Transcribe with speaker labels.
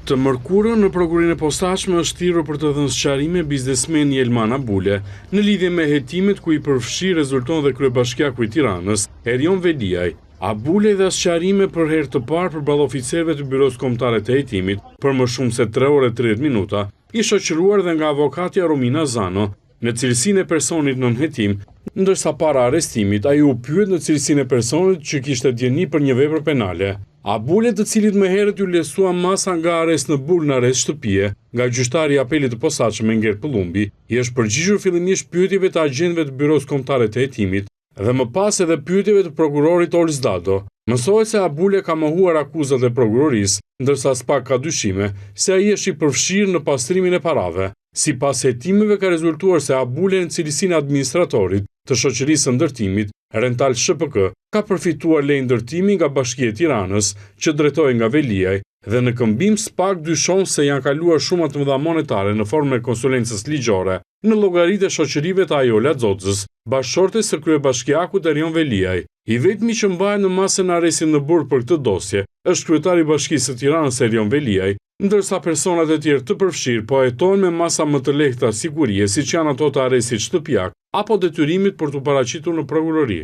Speaker 1: Të mërkurën në prokurin e posaçme është thirrur për të dhënë sqarime biznesmeni Elman Abule në lidhje me hetimet ku i përfshi rezulton dhe kryebashkiaku i Tiranës, Erion Veliaj. Abule dha sqarime për herë të parë përballë oficerëve të Byros Kombëtare të Hetimit për më shumë se 3 orë e 30 minuta, i shoqëruar dhe nga avokatja Romina Zano në cilësinë e personit nën hetim, ndërsa para arrestimit ai u pyet në cilësinë e personit që kishte djeni për një vepër penale. Abule, të cilit më herët ju lesua masa nga arrest në burg në arrest shtëpie, nga gjyqtari i apelit të posaçëm Enger Pëllumbi, i është përgjigjur fillimisht pyetjeve të agjentëve të Byros Kombëtare të Hetimit dhe më pas edhe pyetjeve të prokurorit Ols Dado. Mësohet se Abule ka mohuar akuzat e prokurorisë, ndërsa s'pak ka dyshime se ai është i përfshirë në pastrimin e parave. Sipas hetimeve ka rezultuar se Abule në cilësinë e administratorit të shoqërisë së ndërtimit Rental SHPK ka përfituar lejë ndërtimi nga Bashkia e Tiranës që drejtohej nga Veliaj dhe në këmbim s'pak dyshon se janë kaluar shumë të mëdha monetare në formë konsulencës ligjore në llogaritë e shoqërive të Ajola Xoxës, bashkëshorte së kryebashkiakut Erion Veliaj. I vetmi që mbahet në masën e arrestit në burg për këtë dosje është kryetari i Bashkisë së Tiranës Erion Veliaj, ndërsa personat e tjerë të përfshirë po hetohen me masa më të lehta sigurie, siç janë ato të arrestit shtëpiak apo detyrimit për t'u paraqitur në prokurori.